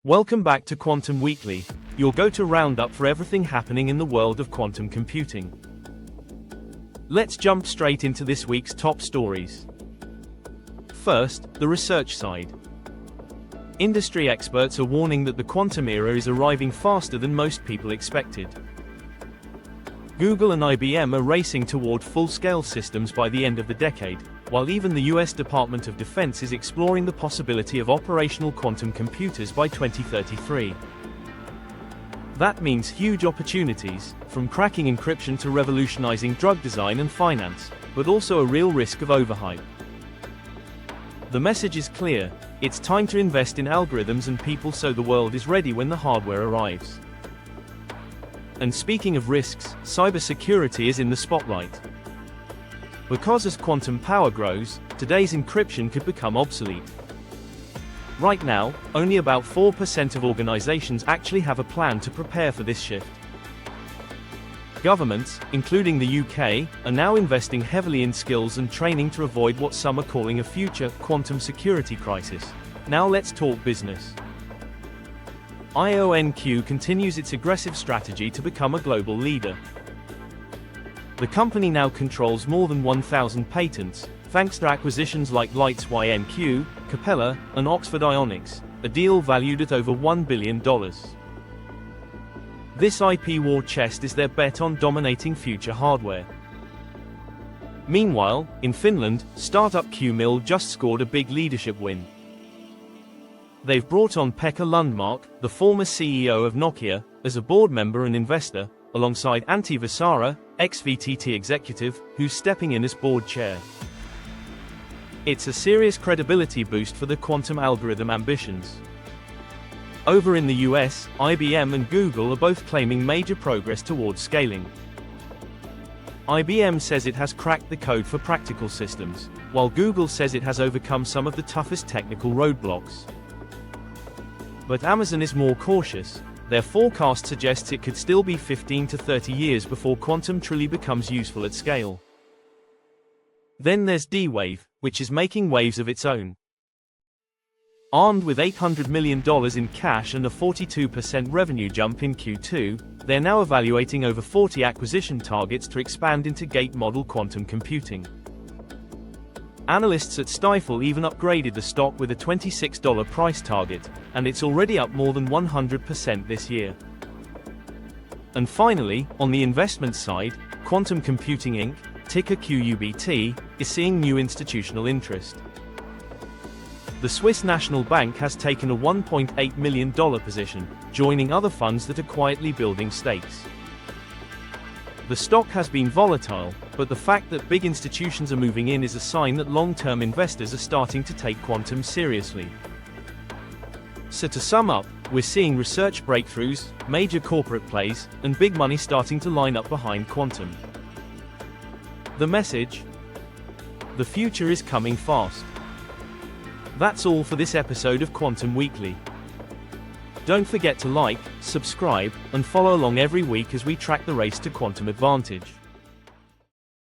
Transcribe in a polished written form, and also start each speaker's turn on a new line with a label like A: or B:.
A: Welcome back to Quantum Weekly, your go-to roundup for everything happening in the world of quantum computing. Let's jump straight into this week's top stories. First, the research side. Industry experts are warning that the quantum era is arriving faster than most people expected. Google and IBM are racing toward full-scale systems by the end of the decade, while even the US Department of Defense is exploring the possibility of operational quantum computers by 2033. That means huge opportunities, from cracking encryption to revolutionizing drug design and finance, but also a real risk of overhype. The message is clear: it's time to invest in algorithms and people so the world is ready when the hardware arrives. And speaking of risks, cybersecurity is in the spotlight. Because as quantum power grows, today's encryption could become obsolete. Right now, only about 4% of organizations actually have a plan to prepare for this shift. Governments, including the UK, are now investing heavily in skills and training to avoid what some are calling a future quantum security crisis. Now let's talk business. IonQ continues its aggressive strategy to become a global leader. The company now controls more than 1,000 patents, thanks to acquisitions like Lights IonQ, Capella, and Oxford Ionics, a deal valued at over $1 billion. This IP war chest is their bet on dominating future hardware. Meanwhile, in Finland, startup QMill just scored a big leadership win. They've brought on Pekka Lundmark, the former CEO of Nokia, as a board member and investor, alongside Antti Vasaara, ex-VTT executive, who's stepping in as board chair. It's a serious credibility boost for the quantum algorithm ambitions. Over in the US, IBM and Google are both claiming major progress towards scaling. IBM says it has cracked the code for practical systems, while Google says it has overcome some of the toughest technical roadblocks. But Amazon is more cautious. Their forecast suggests it could still be 15 to 30 years before quantum truly becomes useful at scale. Then there's D-Wave, which is making waves of its own. Armed with $800 million in cash and a 42% revenue jump in Q2, they're now evaluating over 40 acquisition targets to expand into gate-model quantum computing. Analysts at Stifel even upgraded the stock with a $26 price target, and it's already up more than 100% this year. And finally, on the investment side, Quantum Computing Inc., ticker QUBT, is seeing new institutional interest. The Swiss National Bank has taken a $1.8 million position, joining other funds that are quietly building stakes. The stock has been volatile, but the fact that big institutions are moving in is a sign that long-term investors are starting to take quantum seriously. So to sum up, we're seeing research breakthroughs, major corporate plays, and big money starting to line up behind quantum. The message? The future is coming fast. That's all for this episode of Quantum Weekly. Don't forget to like, subscribe, and follow along every week as we track the race to quantum advantage.